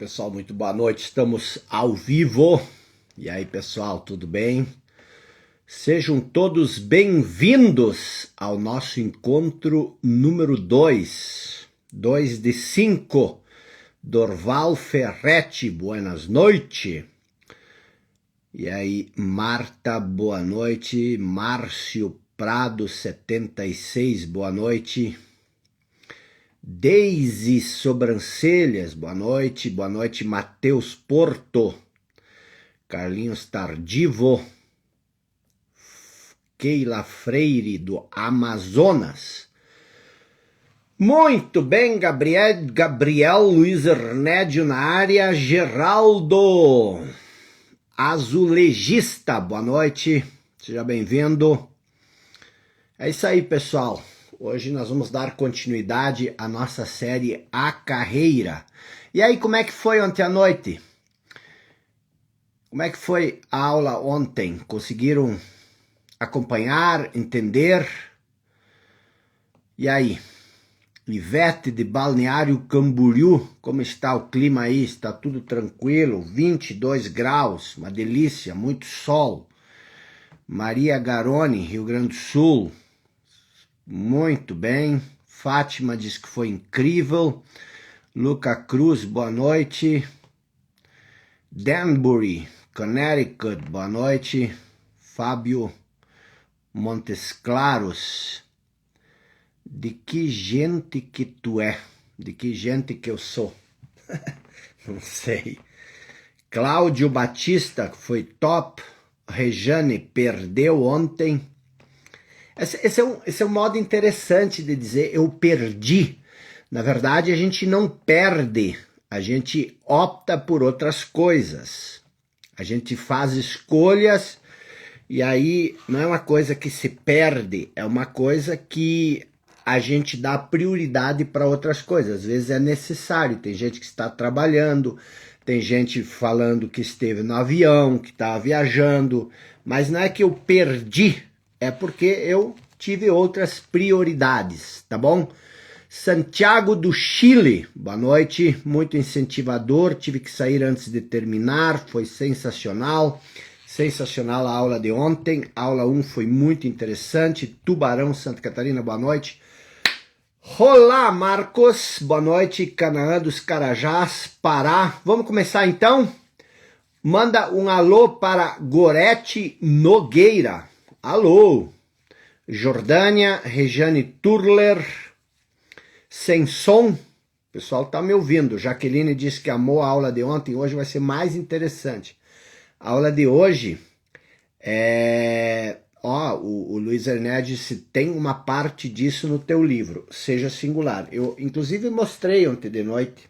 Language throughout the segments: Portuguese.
pessoal, muito boa noite. Estamos ao vivo. E aí, pessoal, tudo bem? Sejam todos bem-vindos ao nosso encontro número 2. 2 de 5. Dorval Ferretti, buenas noite. E aí, Marta, boa noite. Márcio Prado, 76, boa noite. Deise Sobrancelhas, boa noite. Boa noite, Matheus Porto. Carlinhos Tardivo. Keila Freire, do Amazonas. Muito bem, Gabriel Luiz Ernédio na área. Geraldo Azulejista, boa noite. Seja bem-vindo. É isso aí, pessoal. Hoje nós vamos dar continuidade à nossa série A Carreira. E aí, como é que foi ontem à noite? Como é que foi a aula ontem? Conseguiram acompanhar, entender? E aí? Ivete de Balneário Camboriú, como está o clima aí? Está tudo tranquilo? 22 graus, uma delícia, muito sol. Maria Garone, Rio Grande do Sul. Muito bem. Fátima diz que foi incrível. Luca Cruz, boa noite. Danbury, Connecticut, boa noite. Fábio Montes Claros. De que gente que tu é? De que gente que eu sou? Não sei. Cláudio Batista, foi top. Rejane, perdeu ontem. Esse é um modo interessante de dizer eu perdi. Na verdade, a gente não perde, a gente opta por outras coisas. A gente faz escolhas e aí não é uma coisa que se perde, é uma coisa que a gente dá prioridade para outras coisas. Às vezes é necessário, tem gente que está trabalhando, tem gente falando que esteve no avião, que está viajando, mas não é que eu perdi. É porque eu tive outras prioridades, tá bom? Santiago do Chile, boa noite, muito incentivador, tive que sair antes de terminar, foi sensacional. Sensacional a aula de ontem, a aula 1 foi muito interessante. Tubarão, Santa Catarina, boa noite. Olá, Marcos, boa noite. Canaã dos Carajás, Pará. Vamos começar então? Manda um alô para Gorete Nogueira. Alô, Jordânia, Regiane Turler, sem som, o pessoal tá me ouvindo. Jaqueline disse que amou a aula de ontem, hoje vai ser mais interessante. A aula de hoje o Luiz Erné disse, tem uma parte disso no teu livro, seja singular. Eu, inclusive, mostrei ontem de noite.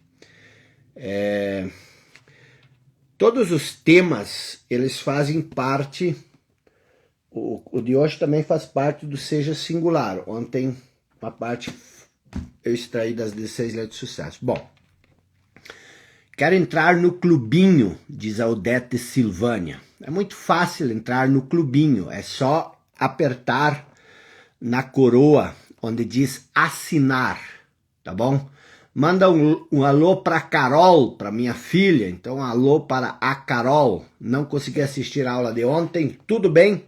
Todos os temas, eles fazem parte... O de hoje também faz parte do Seja Singular. Ontem, uma parte eu extraí das 16 letras de sucesso. Bom, quero entrar no clubinho, diz a Odete Silvânia. É muito fácil entrar no clubinho, é só apertar na coroa, onde diz assinar, tá bom? Manda um alô para Carol, para minha filha. Então, um alô para a Carol. Não consegui assistir a aula de ontem, tudo bem?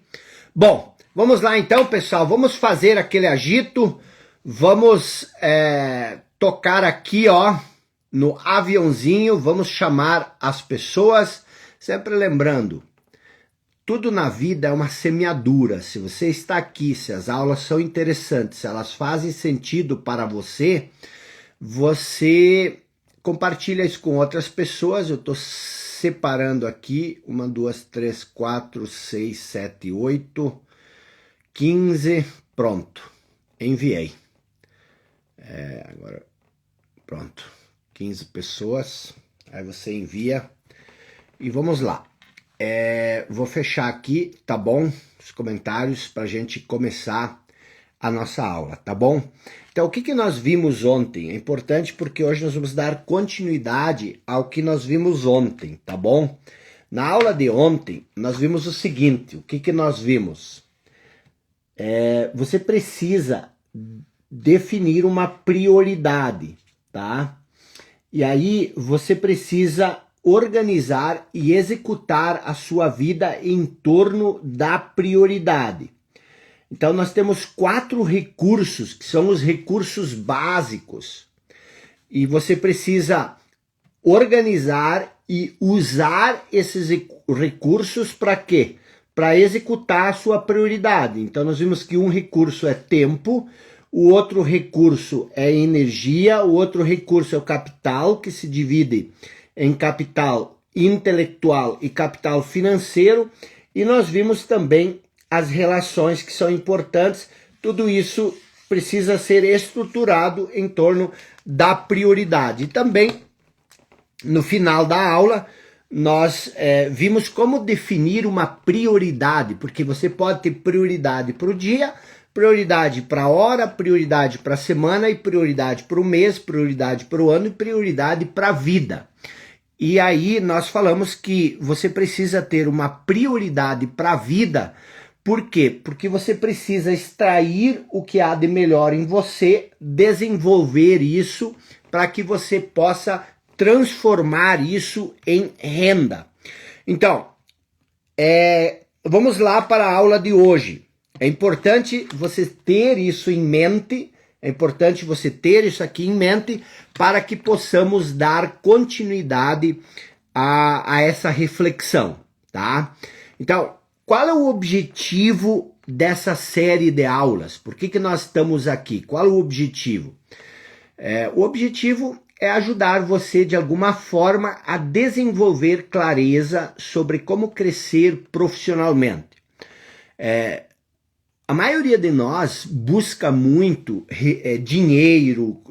Bom, vamos lá então, pessoal, vamos fazer aquele agito, vamos tocar aqui, ó, no aviãozinho, vamos chamar as pessoas, sempre lembrando, tudo na vida é uma semeadura. Se você está aqui, se as aulas são interessantes, se elas fazem sentido para você, você compartilha isso com outras pessoas. Eu estou separando aqui, 1, 2, 3, 4, 6, 7, 8, 15, pronto, enviei. Agora, pronto, 15 pessoas, aí você envia e vamos lá. Vou fechar aqui, tá bom? Os comentários para a gente começar a nossa aula, tá bom? Então, o que nós vimos ontem? É importante porque hoje nós vamos dar continuidade ao que nós vimos ontem, tá bom? Na aula de ontem, nós vimos o seguinte, o que nós vimos? Você precisa definir uma prioridade, tá? E aí você precisa organizar e executar a sua vida em torno da prioridade. Então nós temos 4 recursos, que são os recursos básicos. E você precisa organizar e usar esses recursos para quê? Para executar a sua prioridade. Então nós vimos que um recurso é tempo, o outro recurso é energia, o outro recurso é o capital, que se divide em capital intelectual e capital financeiro, e nós vimos também as relações que são importantes. Tudo isso precisa ser estruturado em torno da prioridade. E também, no final da aula, nós vimos como definir uma prioridade, porque você pode ter prioridade para o dia, prioridade para a hora, prioridade para a semana, e prioridade para o mês, prioridade para o ano e prioridade para a vida. E aí nós falamos que você precisa ter uma prioridade para a vida. Por quê? Porque você precisa extrair o que há de melhor em você, desenvolver isso para que você possa transformar isso em renda. Então, vamos lá para a aula de hoje. É importante você ter isso em mente, é importante você ter isso aqui em mente para que possamos dar continuidade a essa reflexão, tá? Então, qual é o objetivo dessa série de aulas? Por que nós estamos aqui? Qual é o objetivo? O objetivo é ajudar você de alguma forma a desenvolver clareza sobre como crescer profissionalmente. A maioria de nós busca muito dinheiro,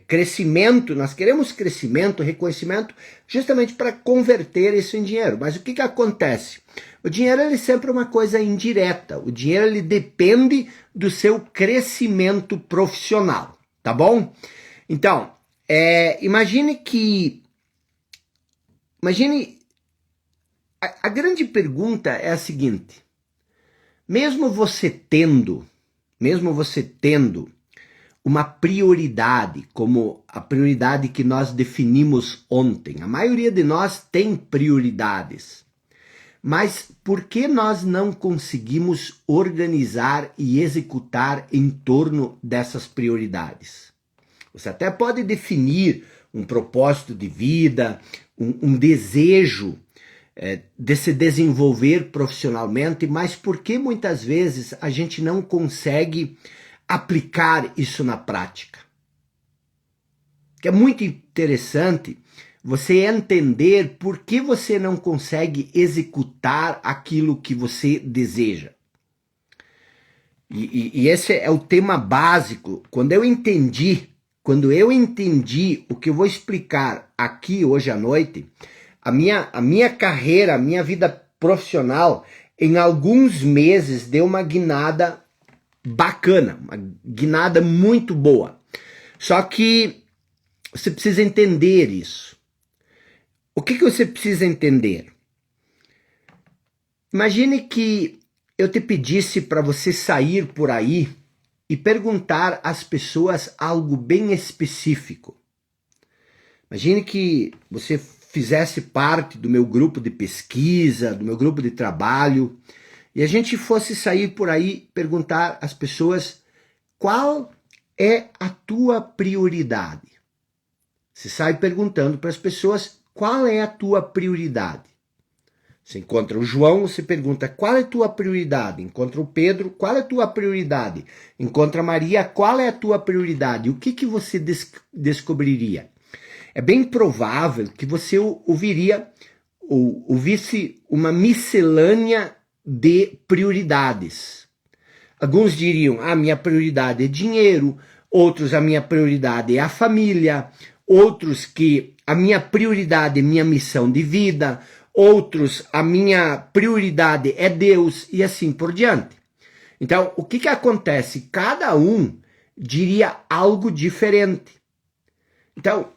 crescimento. Nós queremos crescimento, reconhecimento, justamente para converter isso em dinheiro. Mas o que acontece? O dinheiro ele sempre é uma coisa indireta. O dinheiro ele depende do seu crescimento profissional, tá bom? Então, imagine a grande pergunta é a seguinte: mesmo você tendo uma prioridade, como a prioridade que nós definimos ontem, a maioria de nós tem prioridades, mas por que nós não conseguimos organizar e executar em torno dessas prioridades? Você até pode definir um propósito de vida, um desejo de se desenvolver profissionalmente, mas por que muitas vezes a gente não consegue aplicar isso na prática? Que é muito interessante você entender por que você não consegue executar aquilo que você deseja. E esse é o tema básico. Quando eu entendi o que eu vou explicar aqui hoje à noite, a minha carreira, a minha vida profissional, em alguns meses deu uma guinada bacana, uma guinada muito boa. Só que você precisa entender isso. O que você precisa entender? Imagine que eu te pedisse para você sair por aí e perguntar às pessoas algo bem específico. Imagine que você fizesse parte do meu grupo de pesquisa, do meu grupo de trabalho, e a gente fosse sair por aí perguntar às pessoas qual é a tua prioridade. Você sai perguntando para as pessoas qual é a tua prioridade. Você encontra o João, você pergunta qual é a tua prioridade. Encontra o Pedro, qual é a tua prioridade. Encontra a Maria, qual é a tua prioridade. O que você descobriria? É bem provável que você ouvisse uma miscelânea de prioridades. Alguns diriam, a minha prioridade é dinheiro, outros a minha prioridade é a família, outros que a minha prioridade é minha missão de vida, outros a minha prioridade é Deus e assim por diante. Então, o que acontece? Cada um diria algo diferente. Então,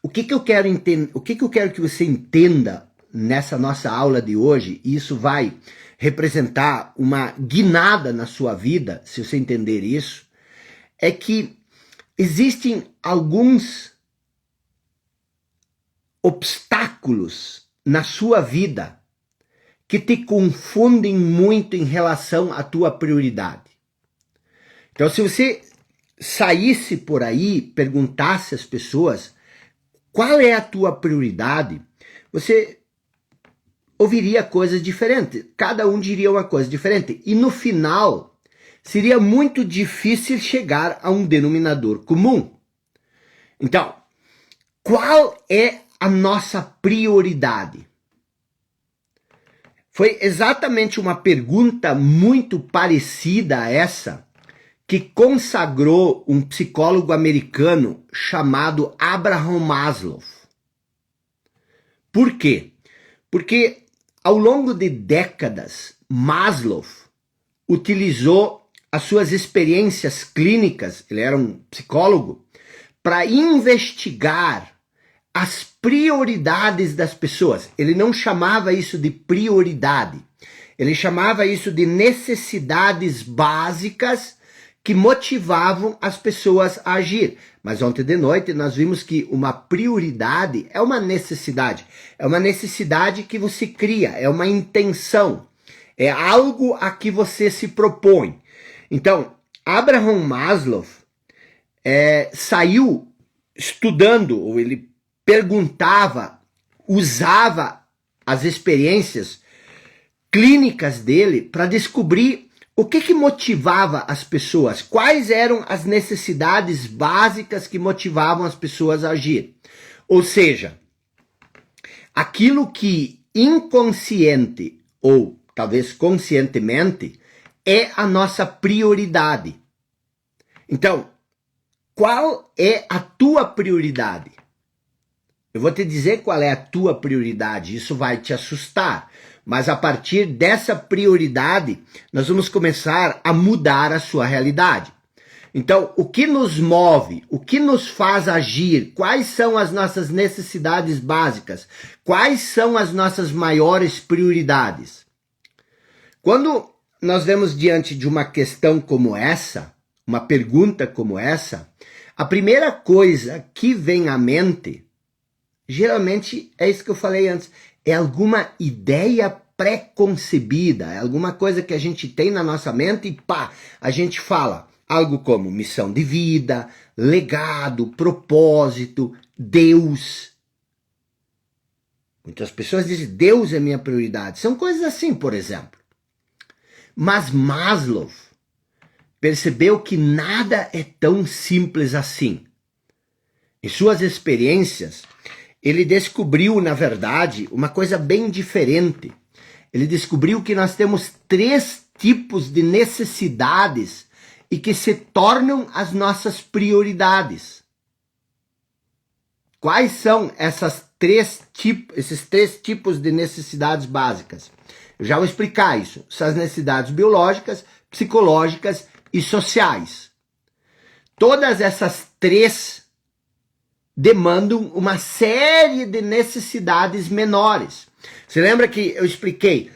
o que eu quero que você entenda nessa nossa aula de hoje, e isso vai representar uma guinada na sua vida, se você entender isso, é que existem alguns obstáculos na sua vida que te confundem muito em relação à tua prioridade. Então, se você saísse por aí, perguntasse às pessoas qual é a tua prioridade, você ouviria coisas diferentes. Cada um diria uma coisa diferente. E no final, seria muito difícil chegar a um denominador comum. Então, qual é a nossa prioridade? Foi exatamente uma pergunta muito parecida a essa que consagrou um psicólogo americano chamado Abraham Maslow. Por quê? Porque ao longo de décadas, Maslow utilizou as suas experiências clínicas, ele era um psicólogo, para investigar as prioridades das pessoas. Ele não chamava isso de prioridade, ele chamava isso de necessidades básicas que motivavam as pessoas a agir. Mas ontem de noite nós vimos que uma prioridade é uma necessidade que você cria, é uma intenção, é algo a que você se propõe. Então, Abraham Maslow saiu estudando, ou ele perguntava, usava as experiências clínicas dele para descobrir o que motivava as pessoas, quais eram as necessidades básicas que motivavam as pessoas a agir. Ou seja, aquilo que inconsciente ou talvez conscientemente é a nossa prioridade. Então, qual é a tua prioridade? Eu vou te dizer qual é a tua prioridade, isso vai te assustar. Mas a partir dessa prioridade, nós vamos começar a mudar a sua realidade. Então, o que nos move, o que nos faz agir, quais são as nossas necessidades básicas, quais são as nossas maiores prioridades? Quando nós vemos diante de uma questão como essa, uma pergunta como essa, a primeira coisa que vem à mente, geralmente é isso que eu falei antes, é alguma ideia pré-concebida, é alguma coisa que a gente tem na nossa mente e pá, a gente fala algo como missão de vida, legado, propósito, Deus. Muitas pessoas dizem, Deus é minha prioridade. São coisas assim, por exemplo. Mas Maslow percebeu que nada é tão simples assim. Em suas experiências, ele descobriu, na verdade, uma coisa bem diferente. Ele descobriu que nós temos 3 tipos de necessidades e que se tornam as nossas prioridades. Quais são esses 3 tipos de necessidades básicas? Eu já vou explicar isso. São as necessidades biológicas, psicológicas e sociais. Todas essas 3 demandam uma série de necessidades menores. Você lembra que eu expliquei?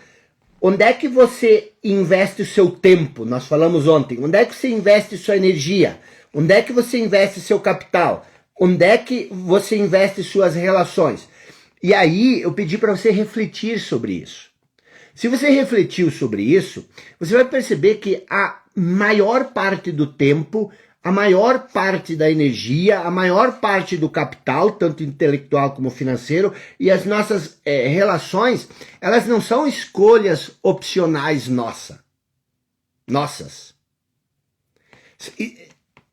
Onde é que você investe o seu tempo? Nós falamos ontem. Onde é que você investe sua energia? Onde é que você investe seu capital? Onde é que você investe suas relações? E aí eu pedi para você refletir sobre isso. Se você refletiu sobre isso, você vai perceber que a maior parte do tempo, a maior parte da energia, a maior parte do capital, tanto intelectual como financeiro, e as nossas relações, elas não são escolhas opcionais nossas.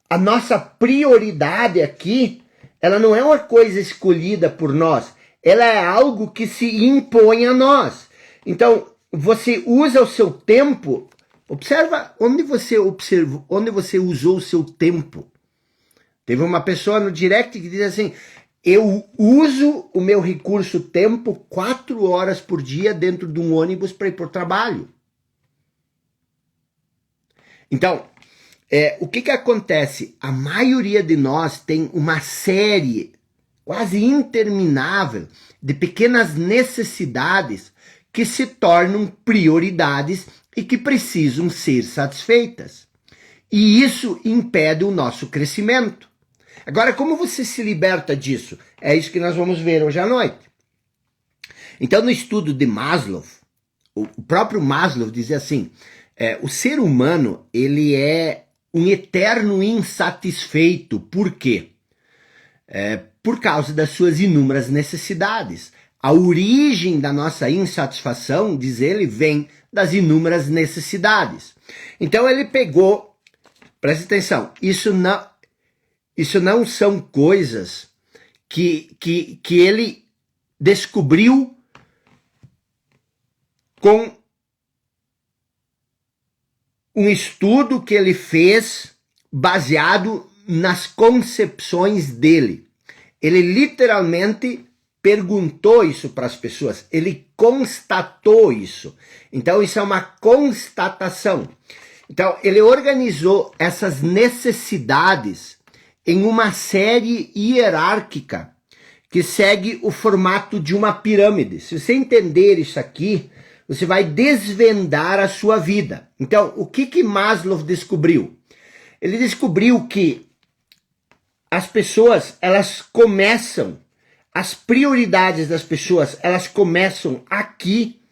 A nossa prioridade aqui, ela não é uma coisa escolhida por nós, ela é algo que se impõe a nós. Então, você usa o seu tempo. Observa onde você usou o seu tempo. Teve uma pessoa no direct que diz assim, eu uso o meu recurso tempo 4 horas por dia dentro de um ônibus para ir para o trabalho. Então, o que acontece? A maioria de nós tem uma série quase interminável de pequenas necessidades que se tornam prioridades e que precisam ser satisfeitas. E isso impede o nosso crescimento. Agora, como você se liberta disso? É isso que nós vamos ver hoje à noite. Então, no estudo de Maslow, o próprio Maslow dizia assim, o ser humano, ele é um eterno insatisfeito. Por quê? Por causa das suas inúmeras necessidades. A origem da nossa insatisfação, diz ele, vem das inúmeras necessidades. Então ele pegou, presta atenção, isso não são coisas que ele descobriu com um estudo que ele fez baseado nas concepções dele. Ele literalmente perguntou isso para as pessoas, ele constatou isso. Então isso é uma constatação. Então ele organizou essas necessidades em uma série hierárquica que segue o formato de uma pirâmide. Se você entender isso aqui, você vai desvendar a sua vida. Então, o que Maslow descobriu? Ele descobriu que as pessoas, elas começam, as prioridades das pessoas, elas começam aqui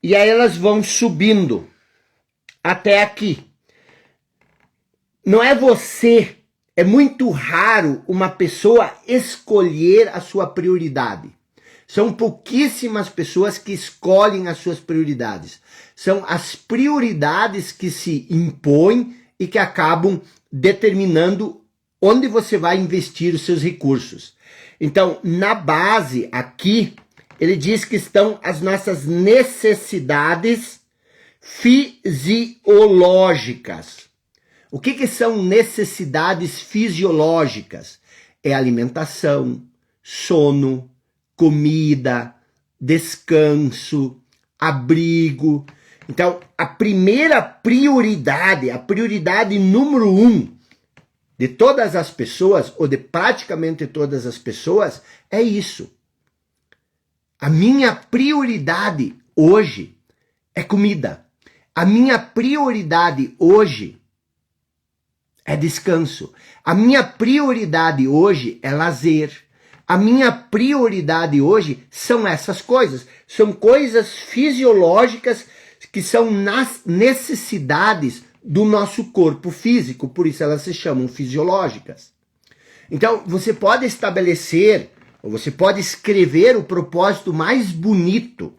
e aí elas vão subindo até aqui. Não é você, é muito raro uma pessoa escolher a sua prioridade. São pouquíssimas pessoas que escolhem as suas prioridades. São as prioridades que se impõem e que acabam determinando onde você vai investir os seus recursos. Então, na base aqui, ele diz que estão as nossas necessidades fisiológicas. O que são necessidades fisiológicas? É alimentação, sono, comida, descanso, abrigo. Então, a primeira prioridade, a prioridade número 1 de todas as pessoas, ou de praticamente todas as pessoas, é isso. A minha prioridade hoje é comida. A minha prioridade hoje é descanso. A minha prioridade hoje é lazer. A minha prioridade hoje são essas coisas. São coisas fisiológicas que são nas necessidades do nosso corpo físico. Por isso elas se chamam fisiológicas. Então você pode estabelecer, ou você pode escrever o propósito mais bonito.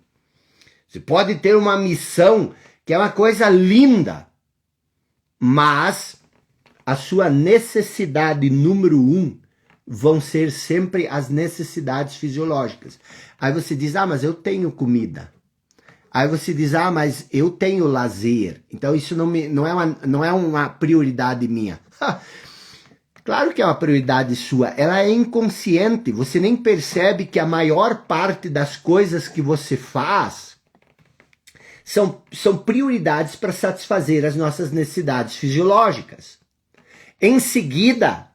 Você pode ter uma missão que é uma coisa linda. Mas a sua necessidade número 1 vão ser sempre as necessidades fisiológicas. Aí você diz, mas eu tenho comida. Aí você diz, mas eu tenho lazer. Então isso não é uma prioridade minha. Claro que é uma prioridade sua. Ela é inconsciente. Você nem percebe que a maior parte das coisas que você faz são prioridades para satisfazer as nossas necessidades fisiológicas. Em seguida,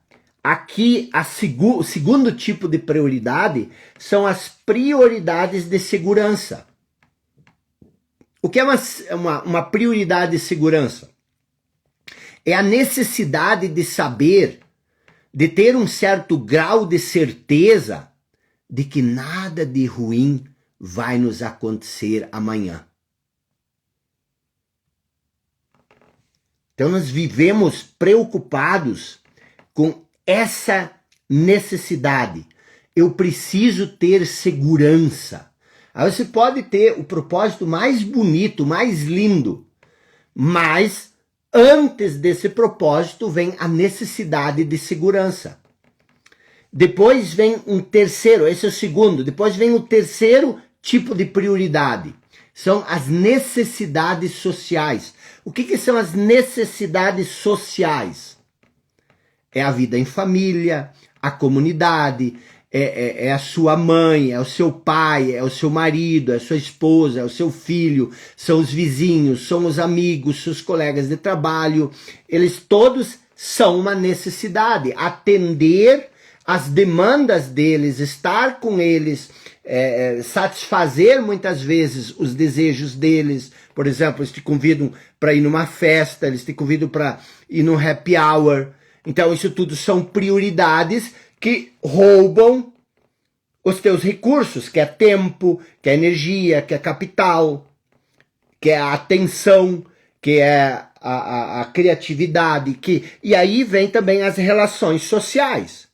aqui, o segundo tipo de prioridade são as prioridades de segurança. O que é uma prioridade de segurança? É a necessidade de saber, de ter um certo grau de certeza de que nada de ruim vai nos acontecer amanhã. Então nós vivemos preocupados com essa necessidade. Eu preciso ter segurança. Aí você pode ter o propósito mais bonito, mais lindo, mas antes desse propósito vem a necessidade de segurança. Depois vem um terceiro, esse é o segundo, depois vem o terceiro tipo de prioridade. São as necessidades sociais. O que são as necessidades sociais? É a vida em família, a comunidade, é a sua mãe, é o seu pai, é o seu marido, é a sua esposa, é o seu filho, são os vizinhos, são os amigos, seus colegas de trabalho. Eles todos são uma necessidade. Atender as demandas deles, estar com eles, satisfazer muitas vezes os desejos deles. Por exemplo, eles te convidam para ir numa festa, eles te convidam para ir num happy hour. Então isso tudo são prioridades que roubam os teus recursos, que é tempo, que é energia, que é capital, que é a atenção, que é a criatividade, e aí vem também as relações sociais.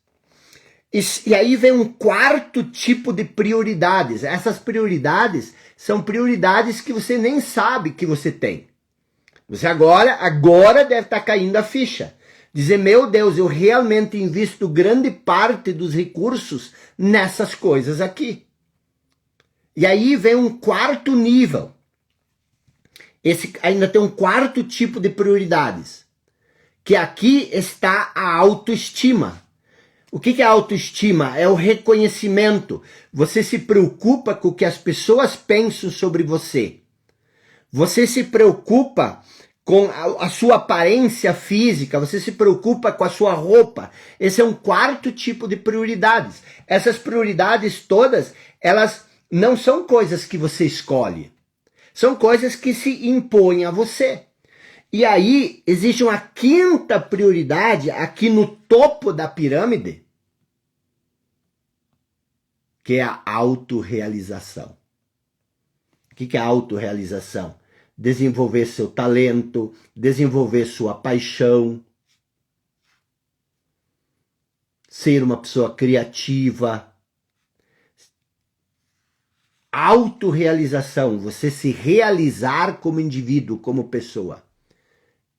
E aí vem um quarto tipo de prioridades. Essas prioridades são prioridades que você nem sabe que você tem. Você agora deve estar caindo a ficha. Dizer, meu Deus, eu realmente invisto grande parte dos recursos nessas coisas aqui. E aí vem um quarto nível. Esse ainda tem um quarto tipo de prioridades, que aqui está a autoestima. O que é a autoestima? É o reconhecimento. Você se preocupa com o que as pessoas pensam sobre você. Você se preocupa com a sua aparência física, você se preocupa com a sua roupa. Esse é um quarto tipo de prioridades. Essas prioridades todas, elas não são coisas que você escolhe. São coisas que se impõem a você. E aí, existe uma quinta prioridade aqui no topo da pirâmide, que é a autorrealização. O que é a autorrealização? Desenvolver seu talento, desenvolver sua paixão, ser uma pessoa criativa. Autorrealização, você se realizar como indivíduo, como pessoa.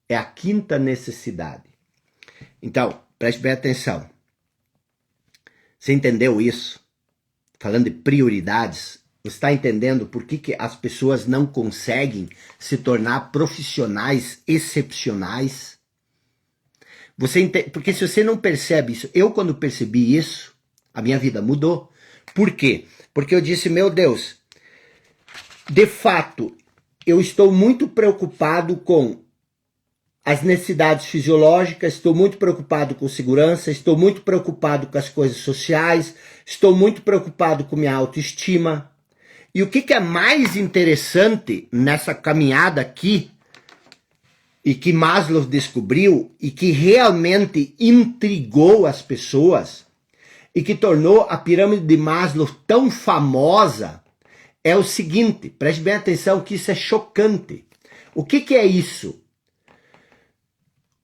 É a quinta necessidade. Então, preste bem atenção. Você entendeu isso? Falando de prioridades, você está entendendo por que as pessoas não conseguem se tornar profissionais excepcionais? Porque se você não percebe isso, eu quando percebi isso, a minha vida mudou. Por quê? Porque eu disse, meu Deus, de fato, eu estou muito preocupado com as necessidades fisiológicas, estou muito preocupado com segurança, estou muito preocupado com as coisas sociais, estou muito preocupado com minha autoestima. E o que é mais interessante nessa caminhada aqui, e que Maslow descobriu, e que realmente intrigou as pessoas, e que tornou a pirâmide de Maslow tão famosa, é o seguinte, preste bem atenção que isso é chocante. O que é isso?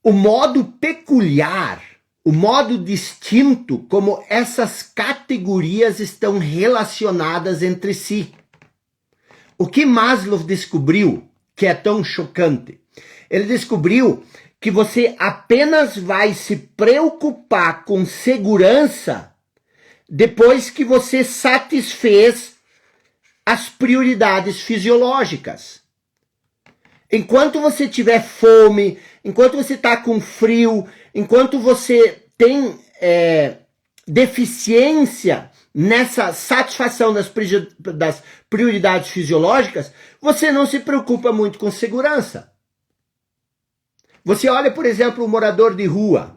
O modo peculiar, o modo distinto como essas categorias estão relacionadas entre si. O que Maslow descobriu que é tão chocante? Ele descobriu que você apenas vai se preocupar com segurança depois que você satisfez as prioridades fisiológicas. Enquanto você tiver fome, enquanto você está com frio, enquanto você tem deficiência nessa satisfação das prioridades fisiológicas, você não se preocupa muito com segurança. Você olha, por exemplo, o morador de rua.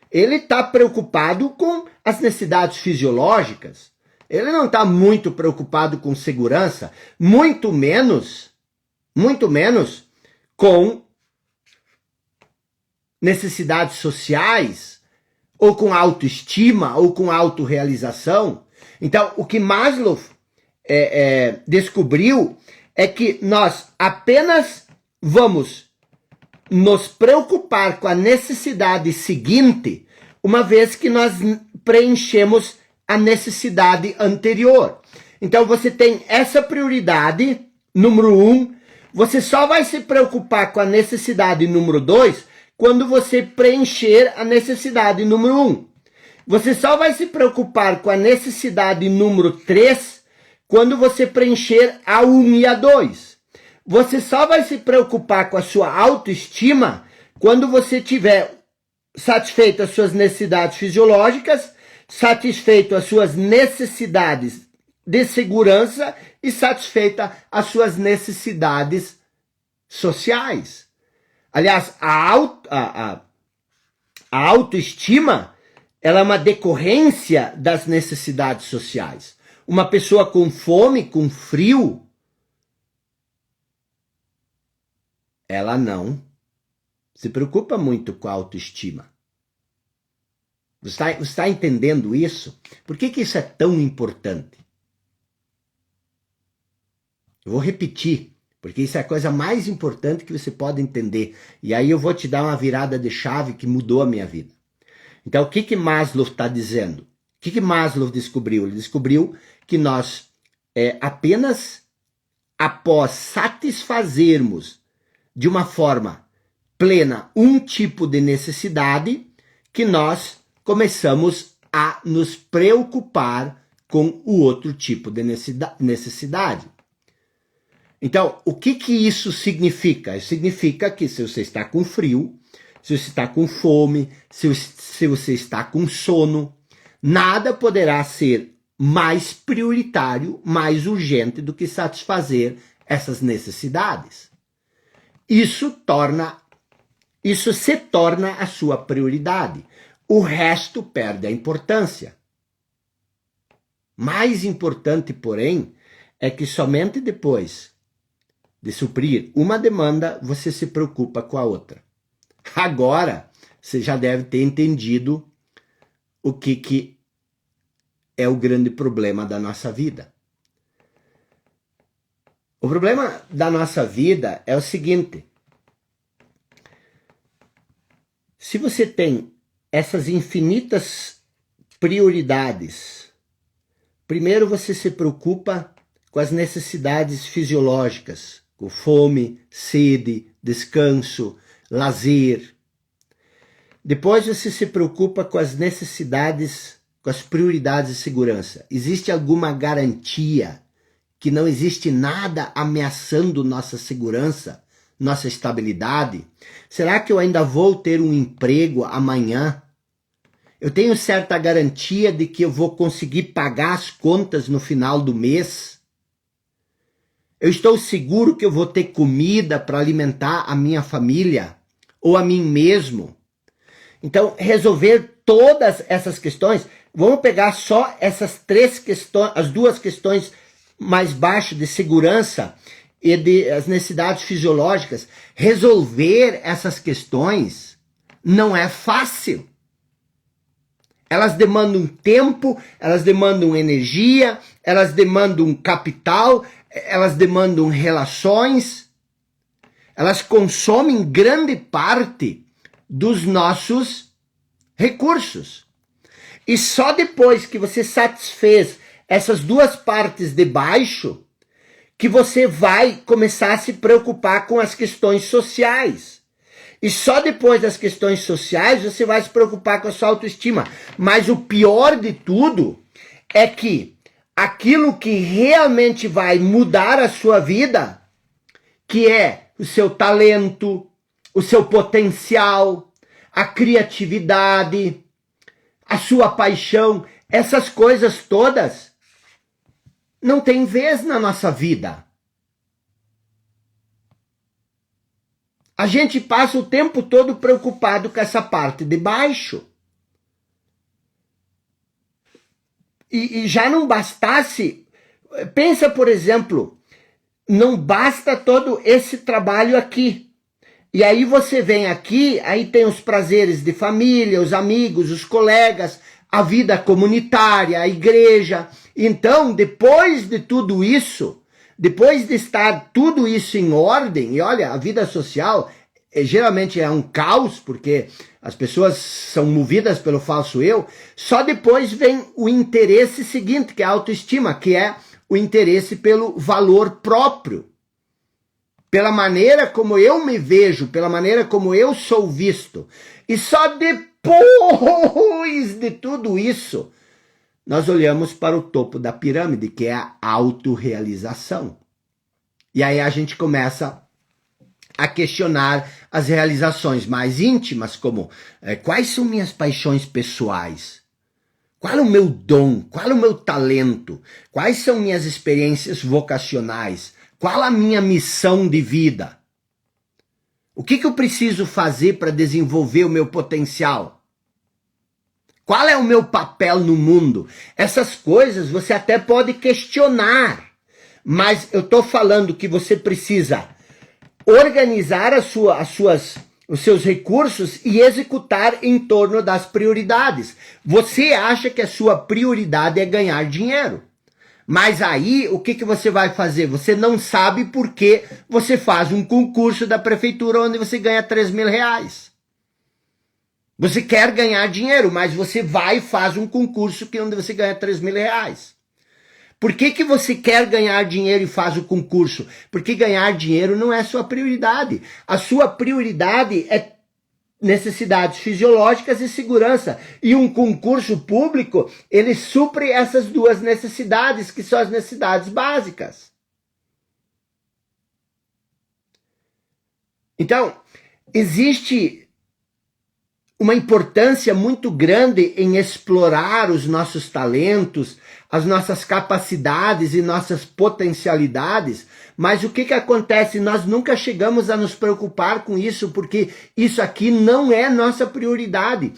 Ele está preocupado com as necessidades fisiológicas. Ele não está muito preocupado com segurança, muito menos com necessidades sociais, ou com autoestima, ou com autorrealização. Então, o que Maslow descobriu é que nós apenas vamos nos preocupar com a necessidade seguinte, uma vez que nós preenchemos a necessidade anterior. Então você tem essa prioridade, número 1, você só vai se preocupar com a necessidade número 2 quando você preencher a necessidade número 1. Você só vai se preocupar com a necessidade número 3 quando você preencher a 1 e a 2. Você só vai se preocupar com a sua autoestima quando você tiver satisfeito as suas necessidades fisiológicas, satisfeito as suas necessidades de segurança e satisfeita as suas necessidades sociais. Aliás, a autoestima, ela é uma decorrência das necessidades sociais. Uma pessoa com fome, com frio, ela não se preocupa muito com a autoestima. Você está entendendo isso? Por que isso é tão importante? Eu vou repetir, porque isso é a coisa mais importante que você pode entender. E aí eu vou te dar uma virada de chave que mudou a minha vida. Então, o que Maslow está dizendo? O que Maslow descobriu? Ele descobriu que nós, apenas após satisfazermos de uma forma plena um tipo de necessidade, que nós começamos a nos preocupar com o outro tipo de necessidade. Então, o que isso significa? Isso significa que se você está com frio, se você está com fome, se você está com sono, nada poderá ser mais prioritário, mais urgente do que satisfazer essas necessidades. Isso se torna a sua prioridade. O resto perde a importância. Mais importante, porém, é que somente depois de suprir uma demanda, você se preocupa com a outra. Agora, você já deve ter entendido o que é o grande problema da nossa vida. O problema da nossa vida é o seguinte: se você tem essas infinitas prioridades, primeiro você se preocupa com as necessidades fisiológicas, com fome, sede, descanso, lazer. Depois você se preocupa com as necessidades, com as prioridades de segurança. Existe alguma garantia que não existe nada ameaçando nossa segurança, nossa estabilidade? Será que eu ainda vou ter um emprego amanhã? Eu tenho certa garantia de que eu vou conseguir pagar as contas no final do mês? Eu estou seguro que eu vou ter comida para alimentar a minha família ou a mim mesmo? Então, resolver todas essas questões, vamos pegar só essas três questões, as duas questões mais baixas de segurança e de as necessidades fisiológicas. Resolver essas questões não é fácil. Elas demandam tempo, elas demandam energia, elas demandam capital, elas demandam relações, elas consomem grande parte dos nossos recursos. E só depois que você satisfez essas duas partes de baixo, que você vai começar a se preocupar com as questões sociais. E só depois das questões sociais você vai se preocupar com a sua autoestima. Mas o pior de tudo é que aquilo que realmente vai mudar a sua vida, que é o seu talento, o seu potencial, a criatividade, a sua paixão, essas coisas todas não tem vez na nossa vida. A gente passa o tempo todo preocupado com essa parte de baixo. E já não bastasse, pensa, por exemplo, não basta todo esse trabalho aqui. E aí você vem aqui, aí tem os prazeres de família, os amigos, os colegas, a vida comunitária, a igreja. Então, depois de tudo isso, depois de estar tudo isso em ordem, e olha, a vida social geralmente é um caos, porque as pessoas são movidas pelo falso eu, só depois vem o interesse seguinte, que é a autoestima, que é o interesse pelo valor próprio, pela maneira como eu me vejo, pela maneira como eu sou visto. E só depois de tudo isso, nós olhamos para o topo da pirâmide, que é a autorrealização. E aí a gente começa a questionar as realizações mais íntimas, como quais são minhas paixões pessoais? Qual é o meu dom? Qual é o meu talento? Quais são minhas experiências vocacionais? Qual a minha missão de vida? O que eu preciso fazer para desenvolver o meu potencial? Qual é o meu papel no mundo? Essas coisas você até pode questionar, mas eu estou falando que você precisa organizar as suas os seus recursos e executar em torno das prioridades. Você acha que a sua prioridade é ganhar dinheiro. Mas aí, o que você vai fazer? Você não sabe por que você faz um concurso da prefeitura onde você ganha 3 mil reais. Você quer ganhar dinheiro, mas você vai e faz um concurso onde você ganha 3 mil reais. Por que você quer ganhar dinheiro e faz o concurso? Porque ganhar dinheiro não é sua prioridade. A sua prioridade é necessidades fisiológicas e segurança. E um concurso público, ele supre essas duas necessidades, que são as necessidades básicas. Então, existe uma importância muito grande em explorar os nossos talentos, as nossas capacidades e nossas potencialidades, mas o que acontece? Nós nunca chegamos a nos preocupar com isso, porque isso aqui não é nossa prioridade.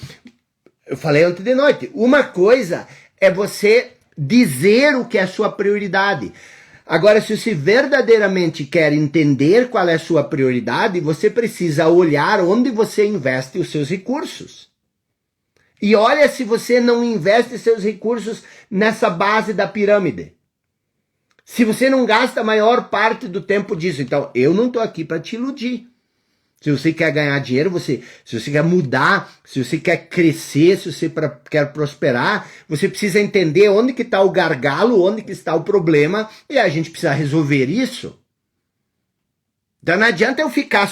Eu falei ontem de noite, uma coisa é você dizer o que é sua prioridade. Agora, se você verdadeiramente quer entender qual é a sua prioridade, você precisa olhar onde você investe os seus recursos. E olha se você não investe seus recursos nessa base da pirâmide. Se você não gasta a maior parte do tempo disso, então eu não estou aqui para te iludir. Se você quer ganhar dinheiro, se você quer mudar, se você quer crescer, se você quer prosperar, você precisa entender onde que está o gargalo, onde que está o problema, e a gente precisa resolver isso. Então não adianta eu ficar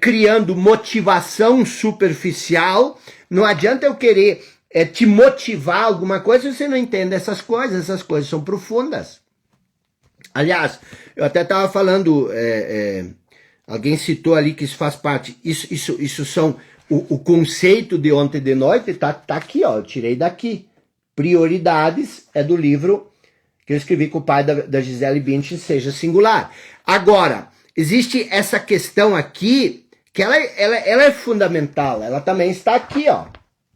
criando motivação superficial, não adianta eu querer te motivar alguma coisa se você não entende essas coisas são profundas. Aliás, eu até estava falando... alguém citou ali que isso faz parte, isso são o conceito de ontem de noite, tá aqui, ó, eu tirei daqui. Prioridades é do livro que eu escrevi com o pai da Gisele Bündchen, Seja Singular. Agora, existe essa questão aqui, que ela é fundamental, ela também está aqui, ó,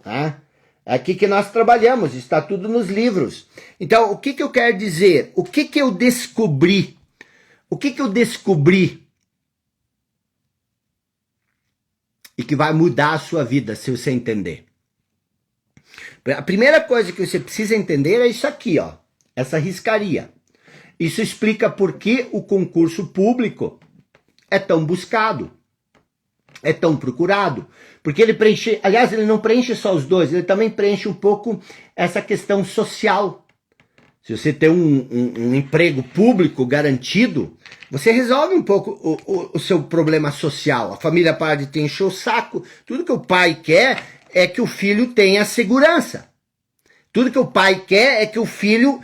tá? É aqui que nós trabalhamos, está tudo nos livros. Então, o que eu quero dizer? O que eu descobri? O que eu descobri? E que vai mudar a sua vida, se você entender. A primeira coisa que você precisa entender é isso aqui, ó. Essa riscaria. Isso explica por que o concurso público é tão buscado. É tão procurado. Porque ele preenche... Aliás, ele não preenche só os dois. Ele também preenche um pouco essa questão social. Se você tem um emprego público garantido, você resolve um pouco o seu problema social. A família para de te encher o saco. Tudo que o pai quer é que o filho tenha segurança. Tudo que o pai quer é que o filho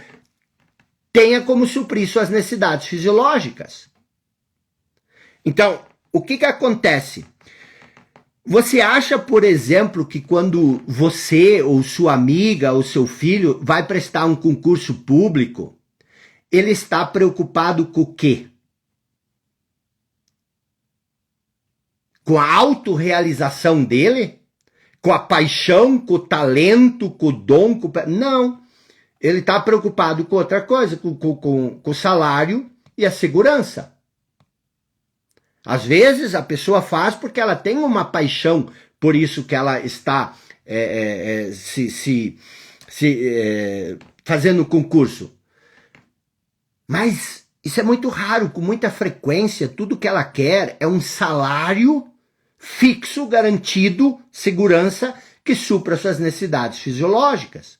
tenha como suprir suas necessidades fisiológicas. Então, o que acontece? Você acha, por exemplo, que quando você ou sua amiga ou seu filho vai prestar um concurso público, ele está preocupado com o quê? Com a autorrealização dele? Com a paixão, com o talento, com o dom? Não. Ele está preocupado com outra coisa, com o salário e a segurança. Às vezes a pessoa faz porque ela tem uma paixão, por isso que ela está fazendo o concurso. Mas isso é muito raro, com muita frequência, tudo que ela quer é um salário fixo, garantido, segurança, que supra suas necessidades fisiológicas.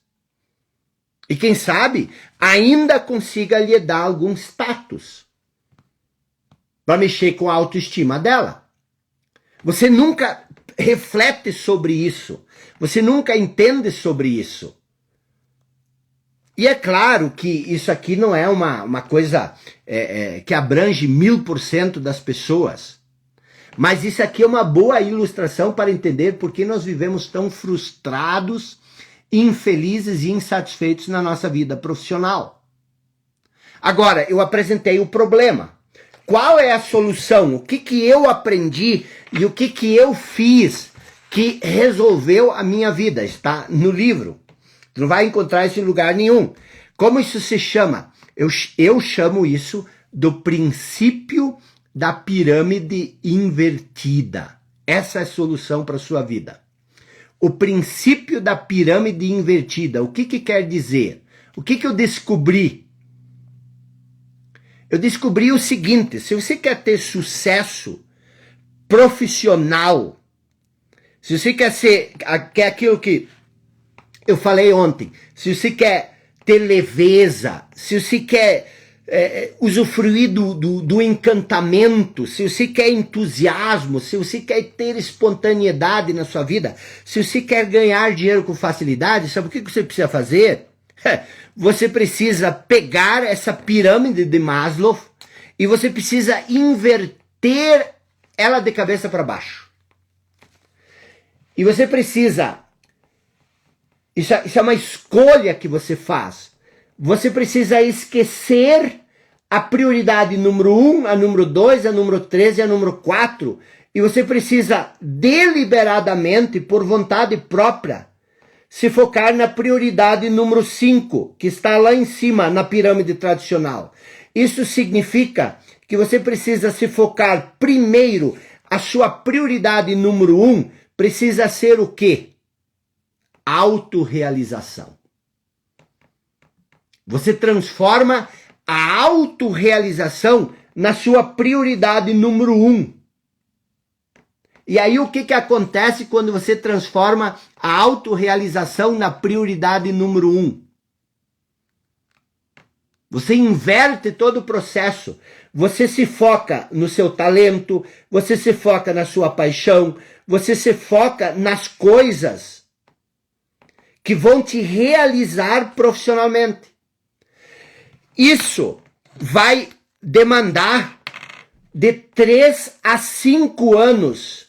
E quem sabe, ainda consiga lhe dar algum status para mexer com a autoestima dela. Você nunca reflete sobre isso. Você nunca entende sobre isso. E é claro que isso aqui não é uma coisa que abrange 1000% das pessoas. Mas isso aqui é uma boa ilustração para entender por que nós vivemos tão frustrados, infelizes e insatisfeitos na nossa vida profissional. Agora, eu apresentei o problema. Qual é a solução? O que eu aprendi e o que eu fiz que resolveu a minha vida? Está no livro. Tu não vai encontrar isso em lugar nenhum. Como isso se chama? Eu chamo isso do princípio da pirâmide invertida. Essa é a solução para a sua vida. O princípio da pirâmide invertida. O que quer dizer? O que eu descobri? Eu descobri o seguinte: se você quer ter sucesso profissional, se você quer aquilo que eu falei ontem, se você quer ter leveza, se você quer usufruir do encantamento, se você quer entusiasmo, se você quer ter espontaneidade na sua vida, se você quer ganhar dinheiro com facilidade, sabe o que você precisa fazer? Você precisa pegar essa pirâmide de Maslow e você precisa inverter ela de cabeça para baixo. E você precisa, isso é uma escolha que você faz, você precisa esquecer a prioridade número 1, a número 2, a número 3 e a número 4, e você precisa deliberadamente, por vontade própria, se focar na prioridade número 5, que está lá em cima na pirâmide tradicional. Isso significa que você precisa se focar primeiro, a sua prioridade número 1 precisa ser o quê? Autorrealização. Você transforma a autorrealização na sua prioridade número 1. E aí o que acontece quando você transforma a autorrealização na prioridade número 1? Você inverte todo o processo. Você se foca no seu talento, você se foca na sua paixão, você se foca nas coisas que vão te realizar profissionalmente. Isso vai demandar de 3 a 5 anos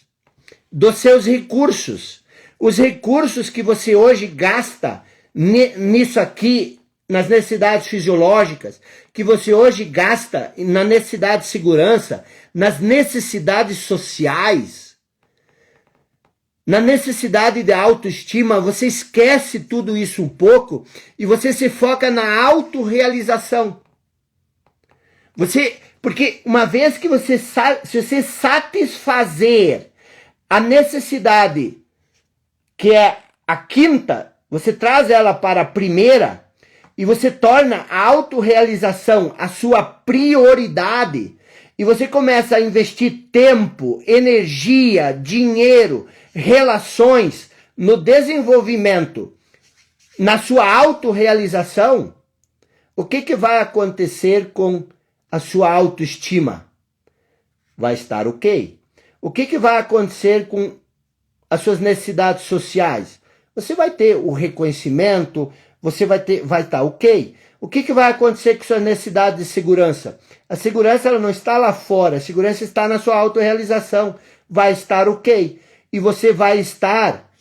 dos seus recursos. Os recursos que você hoje gasta nisso aqui, nas necessidades fisiológicas, que você hoje gasta na necessidade de segurança, nas necessidades sociais, na necessidade de autoestima, você esquece tudo isso um pouco e você se foca na autorrealização. Porque uma vez que se você satisfazer a necessidade, que é a quinta, você traz ela para a primeira e você torna a autorrealização a sua prioridade e você começa a investir tempo, energia, dinheiro, relações no desenvolvimento, na sua autorrealização, o que vai acontecer com a sua autoestima? Vai estar ok. O que vai acontecer com as suas necessidades sociais? Você vai ter o reconhecimento, você vai estar ok. O que vai acontecer com suas necessidades de segurança? A segurança ela não está lá fora, a segurança está na sua autorrealização. Vai estar ok. E você vai estar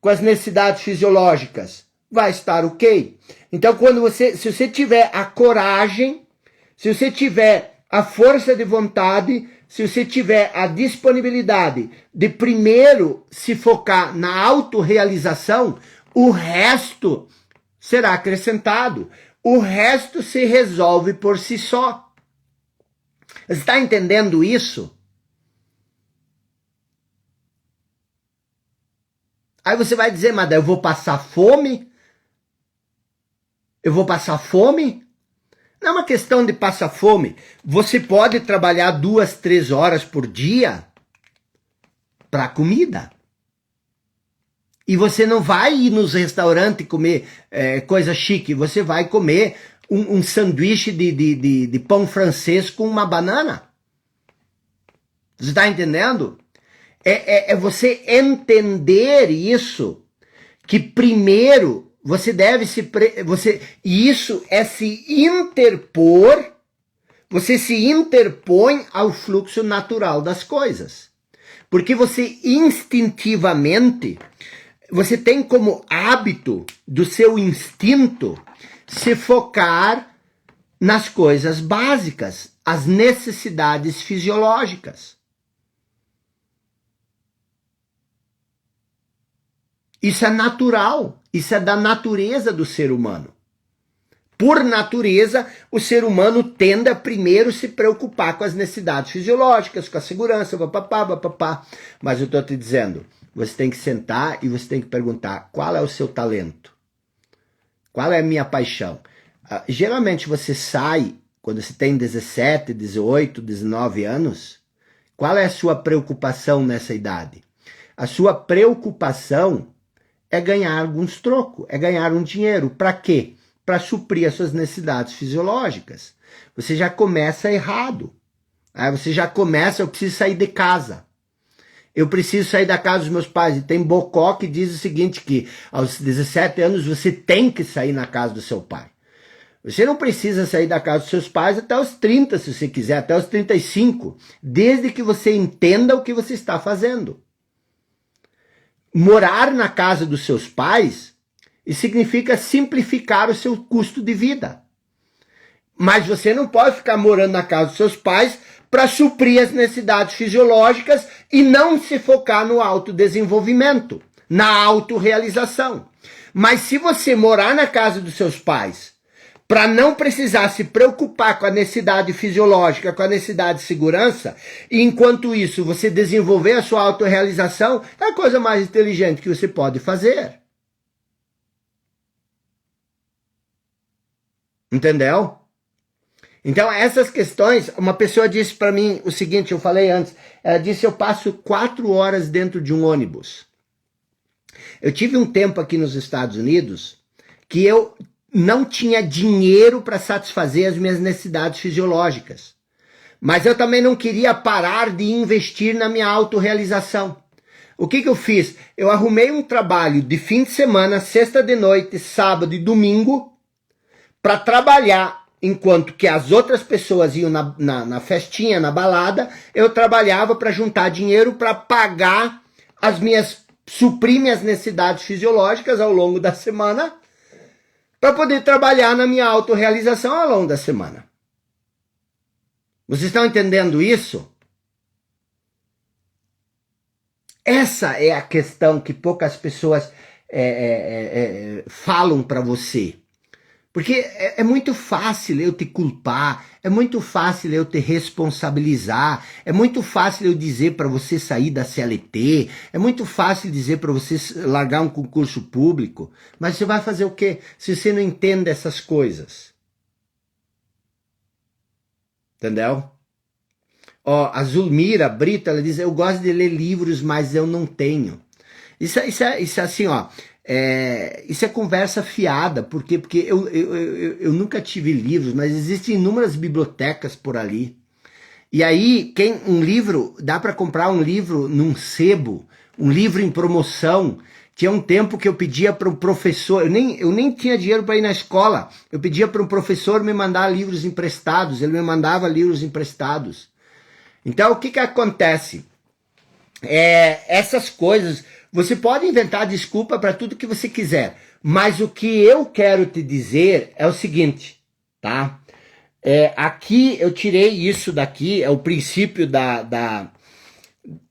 com as necessidades fisiológicas. Vai estar ok. Então, se você tiver a coragem, se você tiver a força de vontade, se você tiver a disponibilidade de primeiro se focar na autorrealização, o resto será acrescentado. O resto se resolve por si só. Você está entendendo isso? Aí você vai dizer, mas eu vou passar fome? Eu vou passar fome? Não é uma questão de passar fome. Você pode trabalhar 2, 3 horas por dia para comida. E você não vai ir nos restaurantes comer coisa chique. Você vai comer um sanduíche de pão francês com uma banana. Você está entendendo? É você entender isso, que primeiro você deve e isso é se interpor, você se interpõe ao fluxo natural das coisas. Porque você instintivamente, você tem como hábito do seu instinto se focar nas coisas básicas, as necessidades fisiológicas. Isso é natural, isso é da natureza do ser humano. Por natureza, o ser humano tende a primeiro se preocupar com as necessidades fisiológicas, com a segurança, papapá, papapá. Mas eu estou te dizendo, você tem que sentar e você tem que perguntar, qual é o seu talento? Qual é a minha paixão? Geralmente você sai, quando você tem 17, 18, 19 anos, qual é a sua preocupação nessa idade? A sua preocupação é ganhar alguns trocos, é ganhar um dinheiro. Para quê? Para suprir as suas necessidades fisiológicas. Você já começa errado. Aí você já começa, eu preciso sair de casa. Eu preciso sair da casa dos meus pais. E tem Bocó que diz o seguinte, que aos 17 anos você tem que sair na casa do seu pai. Você não precisa sair da casa dos seus pais até os 30, se você quiser, até os 35, desde que você entenda o que você está fazendo. Morar na casa dos seus pais significa simplificar o seu custo de vida. Mas você não pode ficar morando na casa dos seus pais para suprir as necessidades fisiológicas e não se focar no autodesenvolvimento, na autorrealização. Mas se você morar na casa dos seus pais para não precisar se preocupar com a necessidade fisiológica, com a necessidade de segurança, e enquanto isso você desenvolver a sua autorrealização, é a coisa mais inteligente que você pode fazer. Entendeu? Então essas questões, uma pessoa disse para mim o seguinte, eu falei antes, ela disse, eu passo 4 horas dentro de um ônibus. Eu tive um tempo aqui nos Estados Unidos que eu não tinha dinheiro para satisfazer as minhas necessidades fisiológicas. Mas eu também não queria parar de investir na minha autorrealização. O que eu fiz? Eu arrumei um trabalho de fim de semana, sexta de noite, sábado e domingo, para trabalhar, enquanto que as outras pessoas iam na festinha, na balada, eu trabalhava para juntar dinheiro para pagar suprir minhas necessidades fisiológicas ao longo da semana, para poder trabalhar na minha autorrealização ao longo da semana. Vocês estão entendendo isso? Essa é a questão que poucas pessoas falam para você. Porque é muito fácil eu te culpar, é muito fácil eu te responsabilizar, é muito fácil eu dizer para você sair da CLT, é muito fácil dizer para você largar um concurso público, mas você vai fazer o quê se você não entende essas coisas? Entendeu? Ó, a Zulmira Brito, ela diz, eu gosto de ler livros, mas eu não tenho. Isso é assim, ó. Isso é conversa fiada, porque eu nunca tive livros, mas existem inúmeras bibliotecas por ali. E aí, um livro, dá para comprar um livro num sebo, um livro em promoção. Tinha um tempo que eu pedia para um professor, eu nem tinha dinheiro para ir na escola, eu pedia para um professor me mandar livros emprestados, ele me mandava livros emprestados. Então, o que acontece? Essas coisas... Você pode inventar desculpa para tudo que você quiser, mas o que eu quero te dizer é o seguinte, tá? Aqui eu tirei isso daqui, é o princípio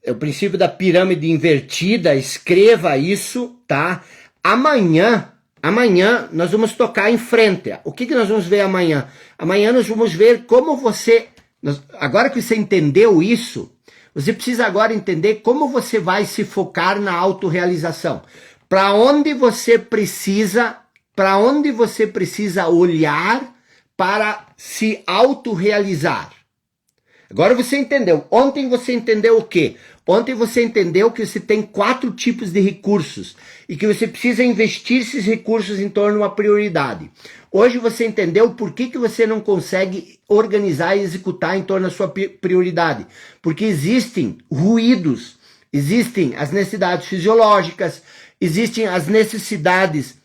é o princípio da pirâmide invertida, escreva isso, tá? Amanhã nós vamos tocar em frente. O que nós vamos ver amanhã? Amanhã nós vamos ver como agora que você entendeu isso, você precisa agora entender como você vai se focar na autorrealização. Para onde você precisa olhar para se autorrealizar. Agora você entendeu. Ontem você entendeu o quê? Ontem você entendeu que você tem 4 tipos de recursos e que você precisa investir esses recursos em torno de uma prioridade. Hoje você entendeu por que você não consegue organizar e executar em torno da sua prioridade. Porque existem ruídos, existem as necessidades fisiológicas, existem as necessidades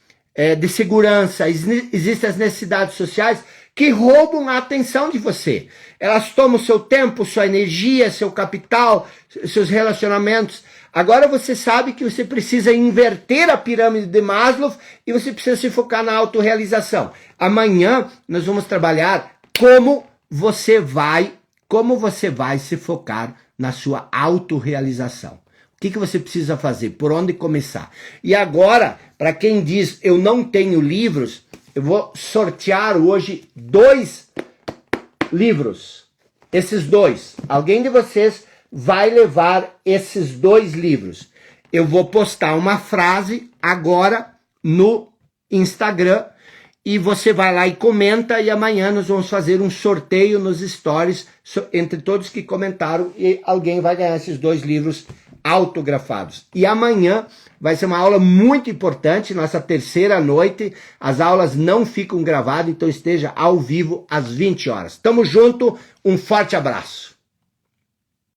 de segurança, existem as necessidades sociais que roubam a atenção de você. Elas tomam seu tempo, sua energia, seu capital, seus relacionamentos. Agora você sabe que você precisa inverter a pirâmide de Maslow e você precisa se focar na autorrealização. Amanhã nós vamos trabalhar como você vai se focar na sua autorrealização. O que você precisa fazer? Por onde começar? E agora, para quem diz, eu não tenho livros, Eu vou sortear hoje 2 livros. Esses 2. Alguém de vocês vai levar esses 2 livros. Eu vou postar uma frase agora no Instagram e você vai lá e comenta, e amanhã nós vamos fazer um sorteio nos stories entre todos que comentaram e alguém vai ganhar esses 2 livros autografados. E amanhã vai ser uma aula muito importante, nossa terceira noite. As aulas não ficam gravadas, então esteja ao vivo às 20 horas. Tamo junto, um forte abraço.